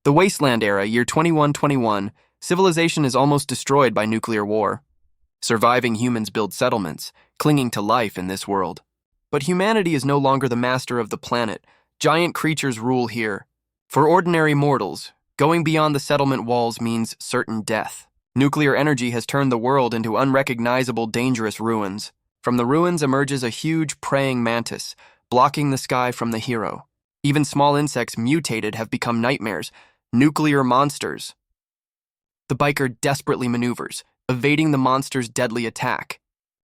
The Wasteland era, year 2121, civilization is almost destroyed by nuclear war. Surviving humans build settlements, clinging to life in this world. But humanity is no longer the master of the planet. Giant creatures rule here. For ordinary mortals, going beyond the settlement walls means certain death. Nuclear energy has turned the world into unrecognizable, dangerous ruins. From the ruins emerges a huge praying mantis, blocking the sky from the hero. Even small insects mutated have become nightmares, nuclear monsters. The biker desperately maneuvers, evading the monster's deadly attack.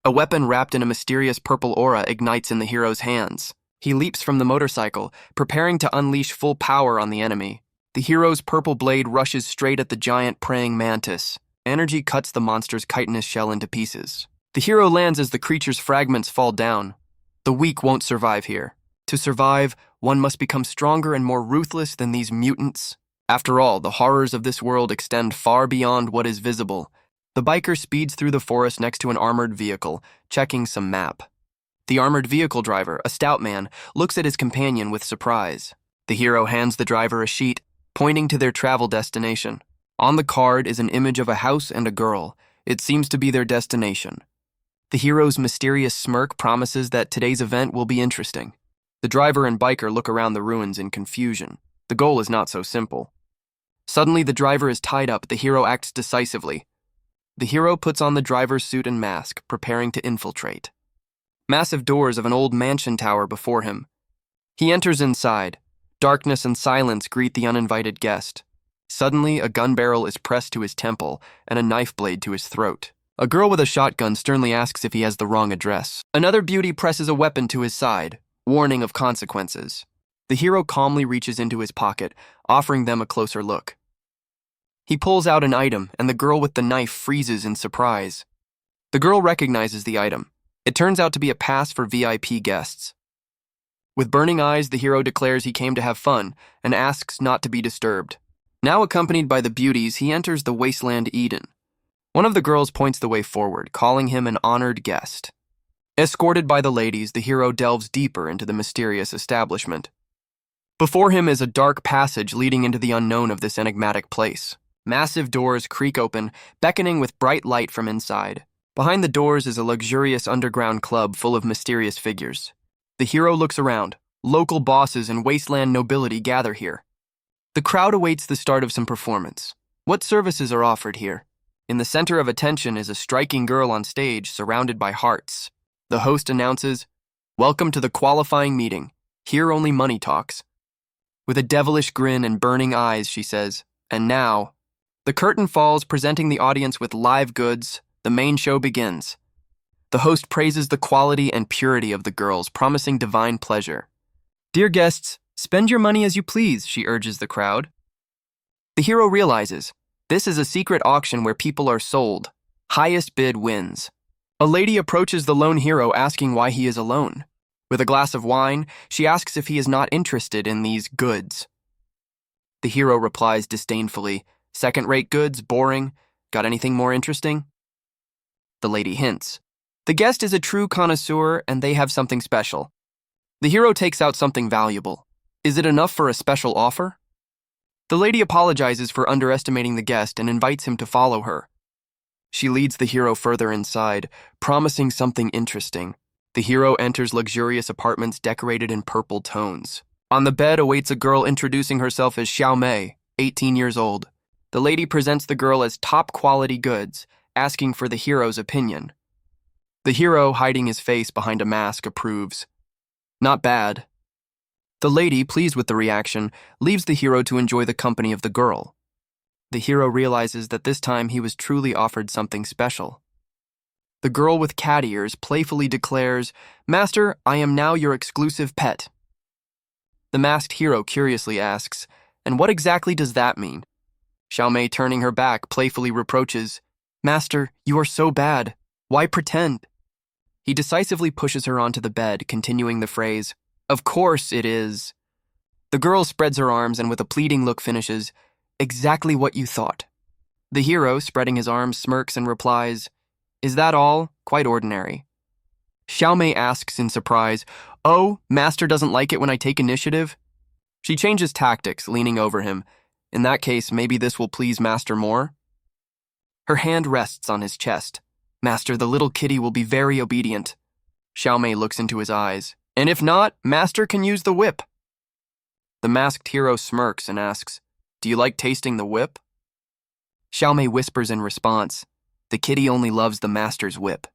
A weapon wrapped in a mysterious purple aura ignites in the hero's hands. He leaps from the motorcycle, preparing to unleash full power on the enemy. The hero's purple blade rushes straight at the giant praying mantis. Energy cuts the monster's chitinous shell into pieces. The hero lands as the creature's fragments fall down. The weak won't survive here. To survive, one must become stronger and more ruthless than these mutants. After all, the horrors of this world extend far beyond what is visible. The biker speeds through the forest next to an armored vehicle, checking some map. The armored vehicle driver, a stout man, looks at his companion with surprise. The hero hands the driver a sheet, pointing to their travel destination. On the card is an image of a house and a girl. It seems to be their destination. The hero's mysterious smirk promises that today's event will be interesting. The driver and biker look around the ruins in confusion. The goal is not so simple. Suddenly, the driver is tied up. The hero acts decisively. The hero puts on the driver's suit and mask, preparing to infiltrate. Massive doors of an old mansion tower before him. He enters inside. Darkness and silence greet the uninvited guest. Suddenly, a gun barrel is pressed to his temple and a knife blade to his throat. A girl with a shotgun sternly asks if he has the wrong address. Another beauty presses a weapon to his side, warning of consequences. The hero calmly reaches into his pocket, offering them a closer look. He pulls out an item, and the girl with the knife freezes in surprise. The girl recognizes the item. It turns out to be a pass for VIP guests. With burning eyes, the hero declares he came to have fun and asks not to be disturbed. Now accompanied by the beauties, he enters the Wasteland Eden. One of the girls points the way forward, calling him an honored guest. Escorted by the ladies, the hero delves deeper into the mysterious establishment. Before him is a dark passage leading into the unknown of this enigmatic place. Massive doors creak open, beckoning with bright light from inside. Behind the doors is a luxurious underground club full of mysterious figures. The hero looks around. Local bosses and wasteland nobility gather here. The crowd awaits the start of some performance. What services are offered here? In the center of attention is a striking girl on stage surrounded by hearts. The host announces, "Welcome to the qualifying meeting. Here only money talks." With a devilish grin and burning eyes, she says, "And now..." The curtain falls, presenting the audience with live goods. The main show begins. The host praises the quality and purity of the girls, promising divine pleasure. "Dear guests, spend your money as you please," she urges the crowd. The hero realizes, this is a secret auction where people are sold. Highest bid wins. A lady approaches the lone hero asking why he is alone. With a glass of wine, she asks if he is not interested in these goods. The hero replies disdainfully, "Second-rate goods, boring. Got anything more interesting?" The lady hints. The guest is a true connoisseur and they have something special. The hero takes out something valuable. Is it enough for a special offer? The lady apologizes for underestimating the guest and invites him to follow her. She leads the hero further inside, promising something interesting. The hero enters luxurious apartments decorated in purple tones. On the bed awaits a girl introducing herself as Xiao Mei, 18 years old. The lady presents the girl as top-quality goods, asking for the hero's opinion. The hero, hiding his face behind a mask, approves. Not bad. The lady, pleased with the reaction, leaves the hero to enjoy the company of the girl. The hero realizes that this time he was truly offered something special. The girl with cat ears playfully declares, "Master, I am now your exclusive pet." The masked hero curiously asks, "And what exactly does that mean?" Xiao Mei, turning her back, playfully reproaches, "Master, you are so bad. Why pretend?" He decisively pushes her onto the bed, continuing the phrase, "Of course it is." The girl spreads her arms and with a pleading look finishes, "Exactly what you thought." The hero, spreading his arms, smirks and replies, "Is that all? Quite ordinary." Xiao Mei asks in surprise, "Oh, Master doesn't like it when I take initiative?" She changes tactics, leaning over him. In that case, maybe this will please Master more? Her hand rests on his chest. Master, the little kitty will be very obedient. Xiaomei looks into his eyes. And if not, Master can use the whip. The masked hero smirks and asks, do you like tasting the whip? Xiaomei whispers in response, the kitty only loves the Master's whip.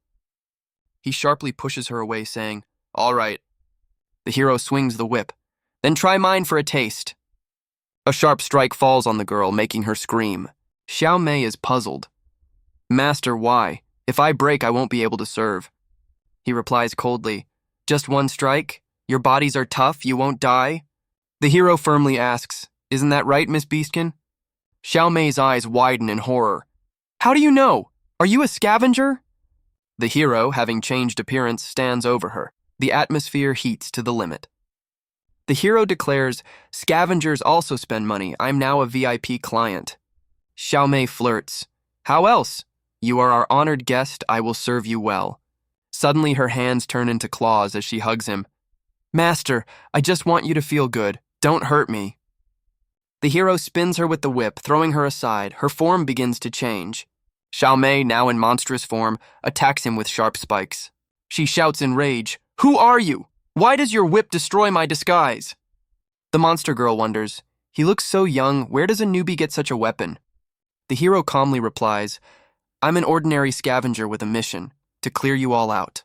He sharply pushes her away, saying, all right. The hero swings the whip. Then try mine for a taste. A sharp strike falls on the girl, making her scream. Xiaomei is puzzled. Master, why? If I break, I won't be able to serve. He replies coldly, just one strike? Your bodies are tough, you won't die? The hero firmly asks, isn't that right, Miss Beastkin? Xiaomei's eyes widen in horror. How do you know? Are you a scavenger? The hero, having changed appearance, stands over her. The atmosphere heats to the limit. The hero declares, scavengers also spend money. I'm now a VIP client. Xiaomei flirts. How else? You are our honored guest. I will serve you well. Suddenly, her hands turn into claws as she hugs him. Master, I just want you to feel good. Don't hurt me. The hero spins her with the whip, throwing her aside. Her form begins to change. Xiaomei, now in monstrous form, attacks him with sharp spikes. She shouts in rage, who are you? Why does your whip destroy my disguise? The monster girl wonders, he looks so young, where does a newbie get such a weapon? The hero calmly replies, I'm an ordinary scavenger with a mission, to clear you all out.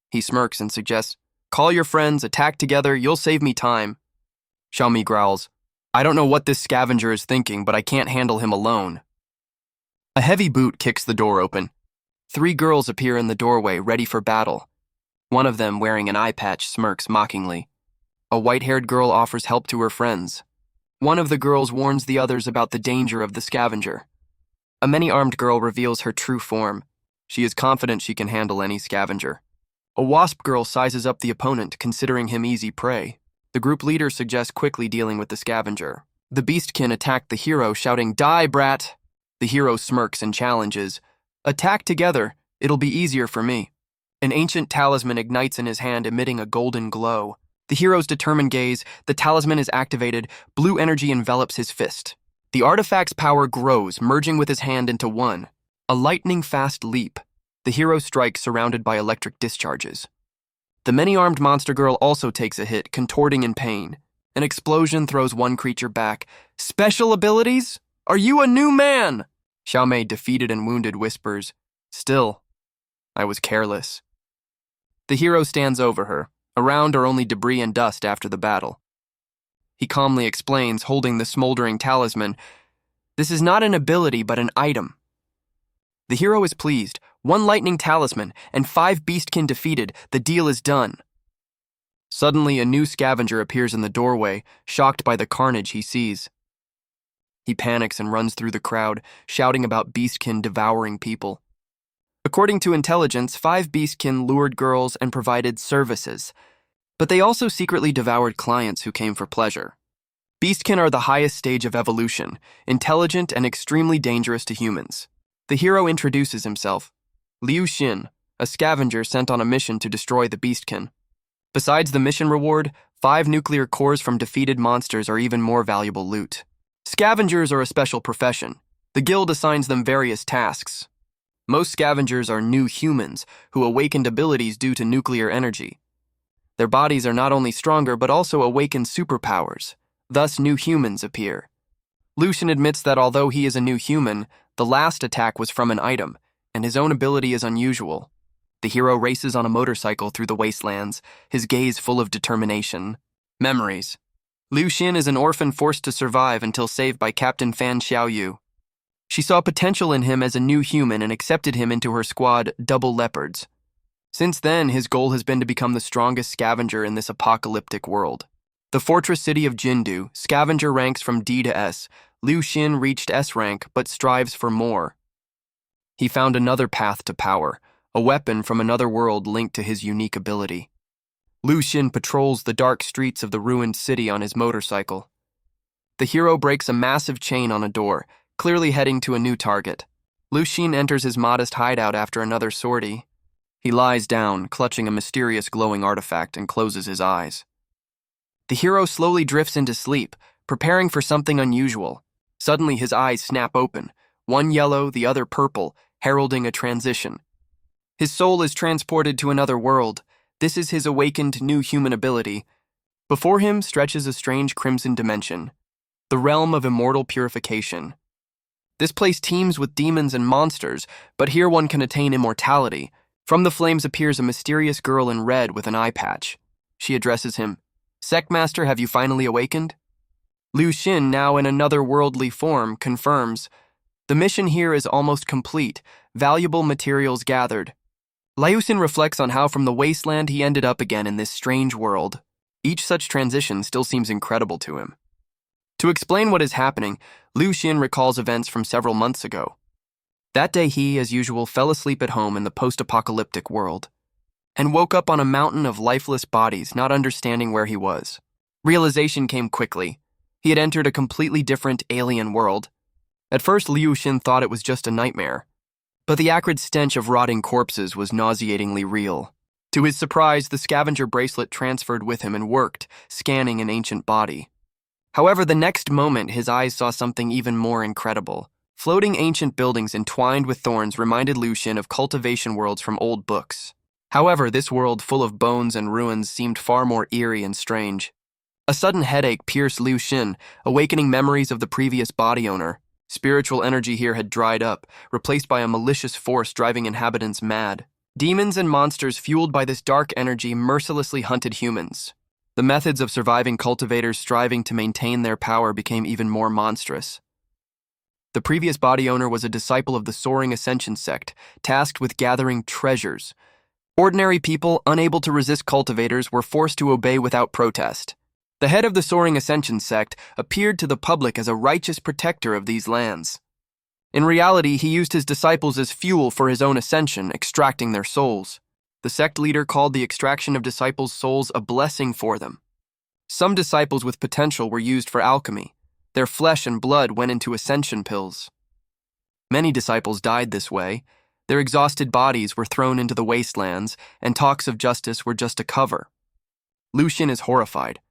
He smirks and suggests, call your friends, attack together, you'll save me time. Xiaomei growls, I don't know what this scavenger is thinking, but I can't handle him alone. A heavy boot kicks the door open. 3 girls appear in the doorway, ready for battle. One of them, wearing an eye patch, smirks mockingly. A white-haired girl offers help to her friends. One of the girls warns the others about the danger of the scavenger. A many-armed girl reveals her true form. She is confident she can handle any scavenger. A wasp girl sizes up the opponent, considering him easy prey. The group leader suggests quickly dealing with the scavenger. The beastkin attack the hero, shouting, die, brat! The hero smirks and challenges, attack together, it'll be easier for me. An ancient talisman ignites in his hand, emitting a golden glow. The hero's determined gaze, the talisman is activated, blue energy envelops his fist. The artifact's power grows, merging with his hand into one. A lightning-fast leap. The hero strikes, surrounded by electric discharges. The many-armed monster girl also takes a hit, contorting in pain. An explosion throws one creature back. Special abilities? Are you a new man? Xiaomei, defeated and wounded, whispers, still, I was careless. The hero stands over her. Around are only debris and dust after the battle. He calmly explains, holding the smoldering talisman, this is not an ability, but an item. The hero is pleased. 1 lightning talisman and 5 beastkin defeated. The deal is done. Suddenly, a new scavenger appears in the doorway, shocked by the carnage he sees. He panics and runs through the crowd, shouting about beastkin devouring people. According to intelligence, 5 beastkin lured girls and provided services, but they also secretly devoured clients who came for pleasure. Beastkin are the highest stage of evolution, intelligent and extremely dangerous to humans. The hero introduces himself, Liu Xin, a scavenger sent on a mission to destroy the beastkin. Besides the mission reward, 5 nuclear cores from defeated monsters are even more valuable loot. Scavengers are a special profession. The guild assigns them various tasks. Most scavengers are new humans who awakened abilities due to nuclear energy. Their bodies are not only stronger but also awaken superpowers. Thus, new humans appear. Lucian admits that although he is a new human, the last attack was from an item, and his own ability is unusual. The hero races on a motorcycle through the wastelands, his gaze full of determination. Memories. Liu Xin is an orphan forced to survive until saved by Captain Fan Xiaoyu. She saw potential in him as a new human and accepted him into her squad, Double Leopards. Since then, his goal has been to become the strongest scavenger in this apocalyptic world. The fortress city of Jindu, scavenger ranks from D to S. Liu Xin reached S rank, but strives for more. He found another path to power, a weapon from another world linked to his unique ability. Liu Xin patrols the dark streets of the ruined city on his motorcycle. The hero breaks a massive chain on a door, clearly heading to a new target. Liu Xin enters his modest hideout after another sortie. He lies down, clutching a mysterious glowing artifact, and closes his eyes. The hero slowly drifts into sleep, preparing for something unusual. Suddenly his eyes snap open, one yellow, the other purple, heralding a transition. His soul is transported to another world. This is his awakened new human ability. Before him stretches a strange crimson dimension, the realm of immortal purification. This place teems with demons and monsters, but here one can attain immortality. From the flames appears a mysterious girl in red with an eye patch. She addresses him. "Sectmaster, have you finally awakened?" Liu Xin, now in another worldly form, confirms. The mission here is almost complete, valuable materials gathered. Liu Xin reflects on how from the Wasteland he ended up again in this strange world. Each such transition still seems incredible to him. To explain what is happening, Liu Xin recalls events from several months ago. That day he, as usual, fell asleep at home in the post-apocalyptic world, and woke up on a mountain of lifeless bodies, not understanding where he was. Realization came quickly. He had entered a completely different alien world. At first, Liu Xin thought it was just a nightmare, but the acrid stench of rotting corpses was nauseatingly real. To his surprise, the scavenger bracelet transferred with him and worked, scanning an ancient body. However, the next moment, his eyes saw something even more incredible. Floating ancient buildings entwined with thorns reminded Liu Xin of cultivation worlds from old books. However, this world full of bones and ruins seemed far more eerie and strange. A sudden headache pierced Liu Xin, awakening memories of the previous body owner. Spiritual energy here had dried up, replaced by a malicious force driving inhabitants mad. Demons and monsters fueled by this dark energy mercilessly hunted humans. The methods of surviving cultivators striving to maintain their power became even more monstrous. The previous body owner was a disciple of the Soaring Ascension sect, tasked with gathering treasures. Ordinary people, unable to resist cultivators, were forced to obey without protest. The head of the Soaring Ascension sect appeared to the public as a righteous protector of these lands. In reality, he used his disciples as fuel for his own ascension, extracting their souls. The sect leader called the extraction of disciples' souls a blessing for them. Some disciples with potential were used for alchemy. Their flesh and blood went into ascension pills. Many disciples died this way. Their exhausted bodies were thrown into the wastelands, and talks of justice were just a cover. Liu Xin is horrified.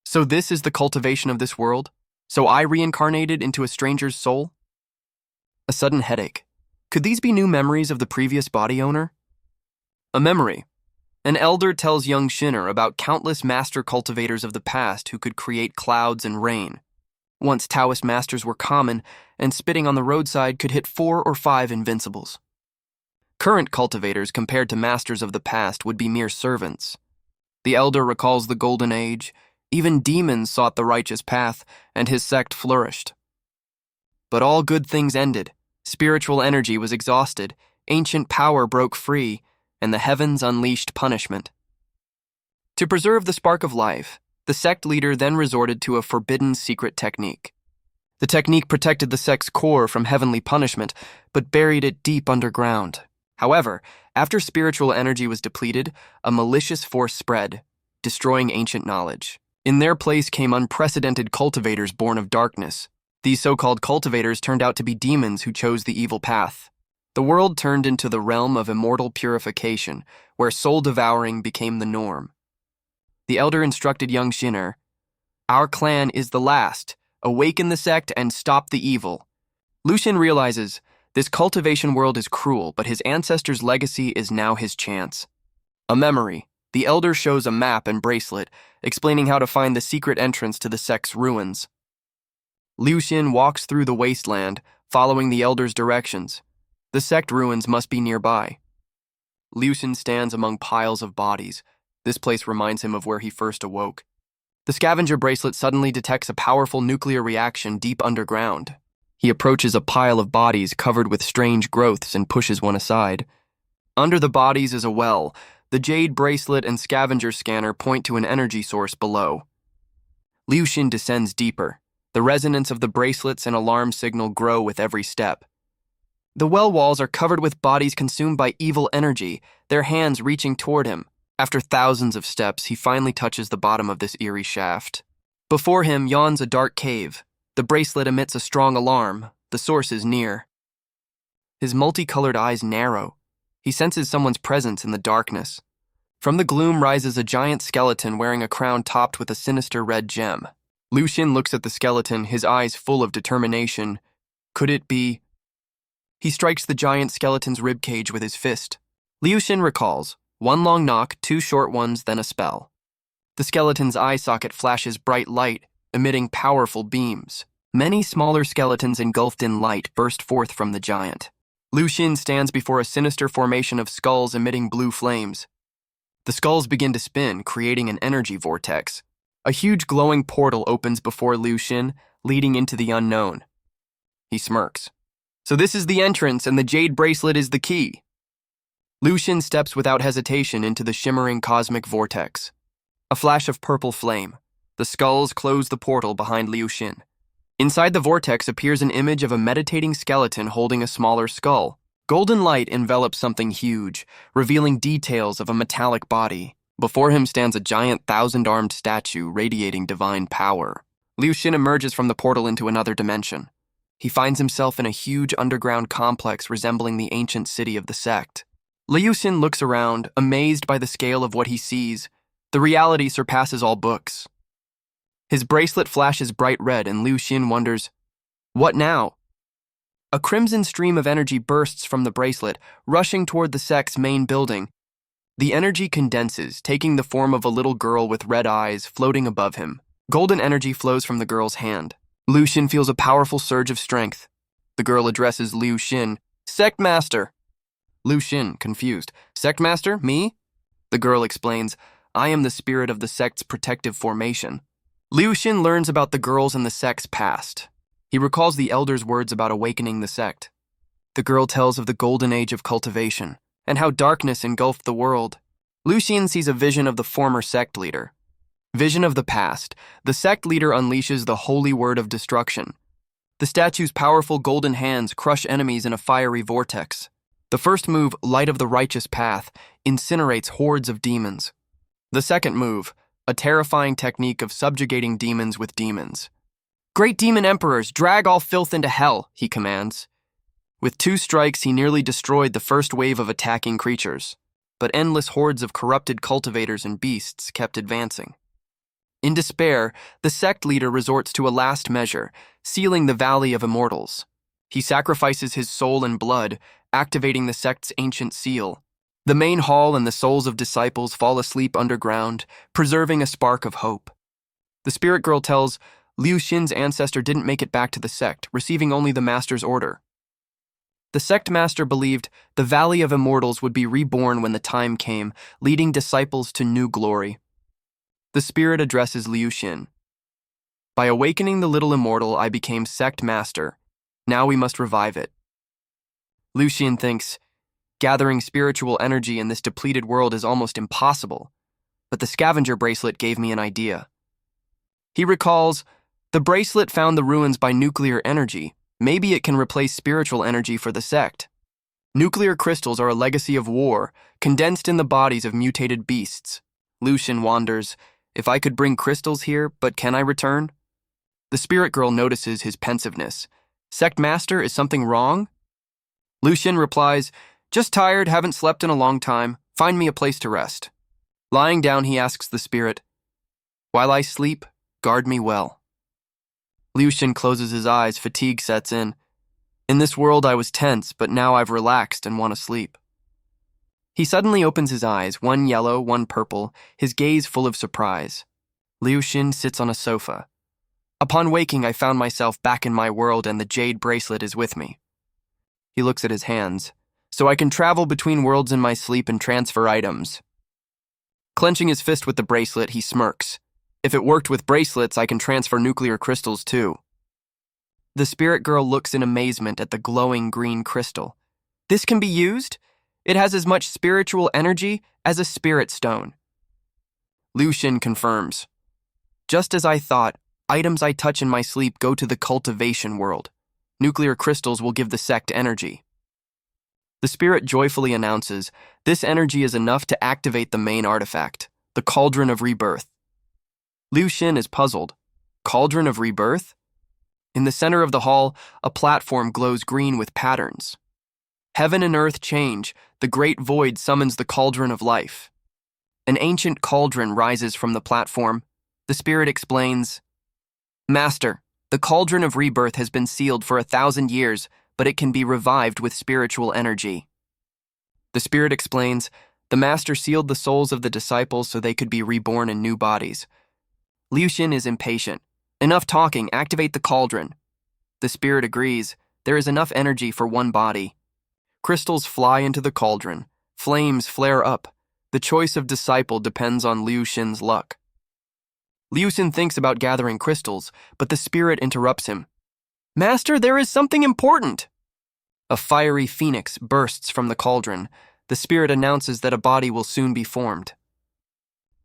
So this is the cultivation of this world? So I reincarnated into a stranger's soul? A sudden headache. Could these be new memories of the previous body owner? A memory. An elder tells young Shinner about countless master cultivators of the past who could create clouds and rain. Once Taoist masters were common, and spitting on the roadside could hit 4 or 5 invincibles. Current cultivators, compared to masters of the past, would be mere servants. The elder recalls the Golden Age. Even demons sought the righteous path, and his sect flourished. But all good things ended. Spiritual energy was exhausted, ancient power broke free, and the heavens unleashed punishment. To preserve the spark of life, the sect leader then resorted to a forbidden secret technique. The technique protected the sect's core from heavenly punishment, but buried it deep underground. However, after spiritual energy was depleted, a malicious force spread, destroying ancient knowledge. In their place came unprecedented cultivators born of darkness. These so-called cultivators turned out to be demons who chose the evil path. The world turned into the realm of immortal purification, where soul-devouring became the norm. The elder instructed young Shinner, "Our clan is the last. Awaken the sect and stop the evil." Liu Xin realizes this cultivation world is cruel, but his ancestors' legacy is now his chance. A memory. The elder shows a map and bracelet, explaining how to find the secret entrance to the sect's ruins. Liu Xin walks through the wasteland, following the elder's directions. The sect ruins must be nearby. Liu Xin stands among piles of bodies. This place reminds him of where he first awoke. The scavenger bracelet suddenly detects a powerful nuclear reaction deep underground. He approaches a pile of bodies covered with strange growths and pushes one aside. Under the bodies is a well. The jade bracelet and scavenger scanner point to an energy source below. Liu Xin descends deeper. The resonance of the bracelets and alarm signal grow with every step. The well walls are covered with bodies consumed by evil energy, their hands reaching toward him. After thousands of steps, he finally touches the bottom of this eerie shaft. Before him yawns a dark cave. The bracelet emits a strong alarm. The source is near. His multicolored eyes narrow. He senses someone's presence in the darkness. From the gloom rises a giant skeleton wearing a crown topped with a sinister red gem. Liu Xin looks at the skeleton, his eyes full of determination. Could it be? He strikes the giant skeleton's ribcage with his fist. Liu Xin recalls, one long knock, two short ones, then a spell. The skeleton's eye socket flashes bright light, emitting powerful beams. Many smaller skeletons engulfed in light burst forth from the giant. Liu Xin stands before a sinister formation of skulls emitting blue flames. The skulls begin to spin, creating an energy vortex. A huge glowing portal opens before Liu Xin, leading into the unknown. He smirks. So this is the entrance, and the jade bracelet is the key. Liu Xin steps without hesitation into the shimmering cosmic vortex. A flash of purple flame. The skulls close the portal behind Liu Xin. Inside the vortex appears an image of a meditating skeleton holding a smaller skull. Golden light envelops something huge, revealing details of a metallic body. Before him stands a giant thousand-armed statue radiating divine power. Liu Xin emerges from the portal into another dimension. He finds himself in a huge underground complex resembling the ancient city of the sect. Liu Xin looks around, amazed by the scale of what he sees. The reality surpasses all books. His bracelet flashes bright red, and Liu Xin wonders, what now? A crimson stream of energy bursts from the bracelet, rushing toward the sect's main building. The energy condenses, taking the form of a little girl with red eyes floating above him. Golden energy flows from the girl's hand. Liu Xin feels a powerful surge of strength. The girl addresses Liu Xin, Sect Master. Liu Xin, confused, Sect Master, me? The girl explains, I am the spirit of the sect's protective formation. Liu Xin learns about the girls and the sect's past. He recalls the elders' words about awakening the sect. The girl tells of the golden age of cultivation, and how darkness engulfed the world. Liu Xin sees a vision of the former sect leader. Vision of the past, the sect leader unleashes the holy word of destruction. The statue's powerful golden hands crush enemies in a fiery vortex. The first move, Light of the Righteous Path, incinerates hordes of demons. The second move, a terrifying technique of subjugating demons with demons. Great demon emperors, drag all filth into hell, he commands. With 2 strikes, he nearly destroyed the first wave of attacking creatures, but endless hordes of corrupted cultivators and beasts kept advancing. In despair, the sect leader resorts to a last measure, sealing the Valley of Immortals. He sacrifices his soul and blood, activating the sect's ancient seal. The main hall and the souls of disciples fall asleep underground, preserving a spark of hope. The spirit girl tells Liu Xin's ancestor didn't make it back to the sect, receiving only the master's order. The sect master believed the Valley of Immortals would be reborn when the time came, leading disciples to new glory. The spirit addresses Liu Xin. By awakening the little immortal, I became sect master. Now we must revive it. Liu Xin thinks, gathering spiritual energy in this depleted world is almost impossible, but the scavenger bracelet gave me an idea. He recalls, the bracelet found the ruins by nuclear energy. Maybe it can replace spiritual energy for the sect. Nuclear crystals are a legacy of war, condensed in the bodies of mutated beasts. Liu Xin wonders, if I could bring crystals here, but can I return? The spirit girl notices his pensiveness. Sect master, is something wrong? Liu Xin replies, just tired, haven't slept in a long time. Find me a place to rest. Lying down, he asks the spirit, while I sleep, guard me well. Liu Xin closes his eyes, fatigue sets in. In this world I was tense, but now I've relaxed and want to sleep. He suddenly opens his eyes, one yellow, one purple, his gaze full of surprise. Liu Xin sits on a sofa. Upon waking, I found myself back in my world and the jade bracelet is with me. He looks at his hands. So I can travel between worlds in my sleep and transfer items. Clenching his fist with the bracelet, he smirks. If it worked with bracelets, I can transfer nuclear crystals too. The spirit girl looks in amazement at the glowing green crystal. This can be used? It has as much spiritual energy as a spirit stone. Liu Xin confirms. Just as I thought, items I touch in my sleep go to the cultivation world. Nuclear crystals will give the sect energy. The spirit joyfully announces, this energy is enough to activate the main artifact, the Cauldron of Rebirth. Liu Xin is puzzled. Cauldron of Rebirth? In the center of the hall, a platform glows green with patterns. Heaven and earth change, the great void summons the cauldron of life. An ancient cauldron rises from the platform. The spirit explains, Master, the cauldron of rebirth has been sealed for 1,000 years, but it can be revived with spiritual energy. The spirit explains, the master sealed the souls of the disciples so they could be reborn in new bodies. Liu Xin is impatient. Enough talking, activate the cauldron. The spirit agrees, there is enough energy for one body. Crystals fly into the cauldron. Flames flare up. The choice of disciple depends on Liu Xin's luck. Liu Xin thinks about gathering crystals, but the spirit interrupts him. Master, there is something important. A fiery phoenix bursts from the cauldron. The spirit announces that a body will soon be formed.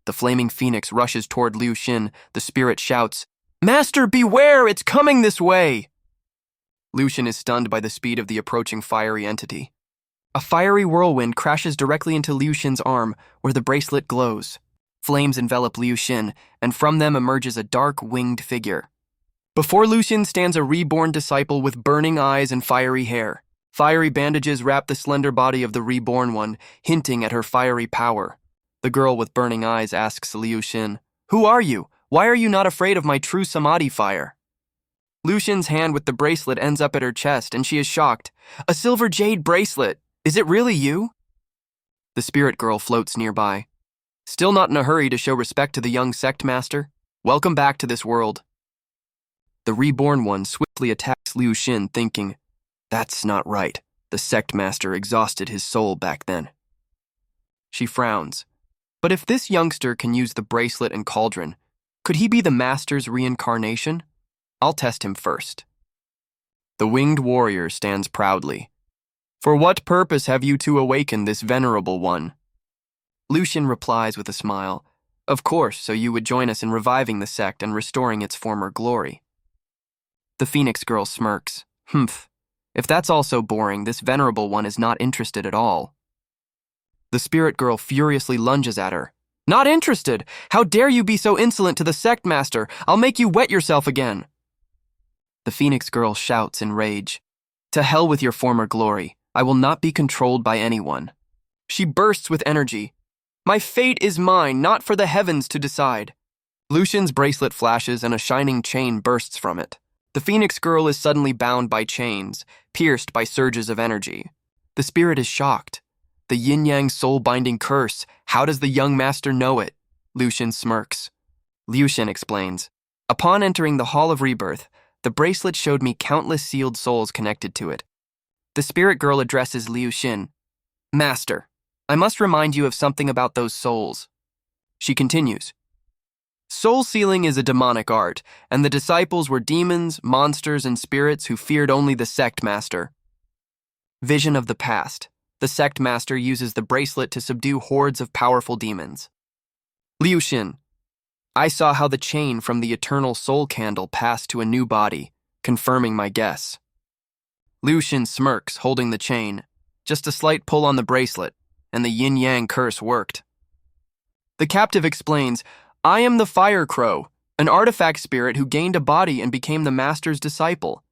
The flaming phoenix rushes toward Liu Xin. The spirit shouts, Master, beware! It's coming this way! Liu Xin is stunned by the speed of the approaching fiery entity. A fiery whirlwind crashes directly into Liu Xin's arm, where the bracelet glows. Flames envelop Liu Xin, and from them emerges a dark, winged figure. Before Liu Xin stands a reborn disciple with burning eyes and fiery hair. Fiery bandages wrap the slender body of the reborn one, hinting at her fiery power. The girl with burning eyes asks Liu Xin, Who are you? Why are you not afraid of my true samadhi fire? Liu Xin's hand with the bracelet ends up at her chest, and she is shocked. A silver jade bracelet! Is it really you? The spirit girl floats nearby. Still not in a hurry to show respect to the young sect master? Welcome back to this world. The reborn one swiftly attacks Liu Xin, thinking, That's not right. The sect master exhausted his soul back then. She frowns. But if this youngster can use the bracelet and cauldron, could he be the master's reincarnation? I'll test him first. The winged warrior stands proudly. For what purpose have you two awakened this venerable one? Liu Xin replies with a smile, Of course, so you would join us in reviving the sect and restoring its former glory. The Phoenix girl smirks. Humph. If that's all so boring, this venerable one is not interested at all. The spirit girl furiously lunges at her. Not interested! How dare you be so insolent to the sect master? I'll make you wet yourself again. The Phoenix girl shouts in rage. To hell with your former glory. I will not be controlled by anyone. She bursts with energy. My fate is mine, not for the heavens to decide. Liu Xin's bracelet flashes and a shining chain bursts from it. The Phoenix girl is suddenly bound by chains, pierced by surges of energy. The spirit is shocked. The yin-yang soul-binding curse. How does the young master know it? Liu Xin smirks. Liu Xin explains. Upon entering the Hall of Rebirth, the bracelet showed me countless sealed souls connected to it. The spirit girl addresses Liu Xin. Master, I must remind you of something about those souls. She continues. Soul sealing is a demonic art, and the disciples were demons, monsters, and spirits who feared only the sect master. Vision of the past. The sect master uses the bracelet to subdue hordes of powerful demons. Liu Xin. I saw how the chain from the eternal soul candle passed to a new body, confirming my guess. Liu Xin smirks, holding the chain. Just a slight pull on the bracelet, and the yin-yang curse worked. The captive explains, I am the Fire Crow, an artifact spirit who gained a body and became the master's disciple.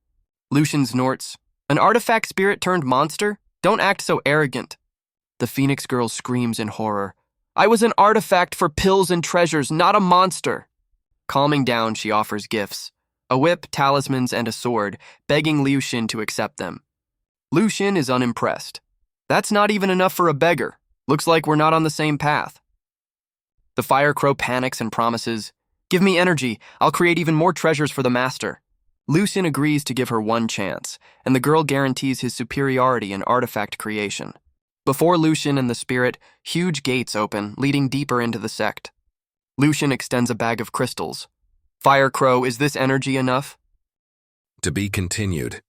Liu Xin snorts, an artifact spirit turned monster? Don't act so arrogant. The Phoenix girl screams in horror. I was an artifact for pills and treasures, not a monster. Calming down, she offers gifts. A whip, talismans, and a sword, begging Liu Xin to accept them. Liu Xin is unimpressed. That's not even enough for a beggar. Looks like we're not on the same path. The Fire Crow panics and promises, Give me energy, I'll create even more treasures for the master. Liu Xin agrees to give her one chance, and the girl guarantees his superiority in artifact creation. Before Liu Xin and the spirit, huge gates open, leading deeper into the sect. Liu Xin extends a bag of crystals. Fire Crow, is this energy enough? To be continued.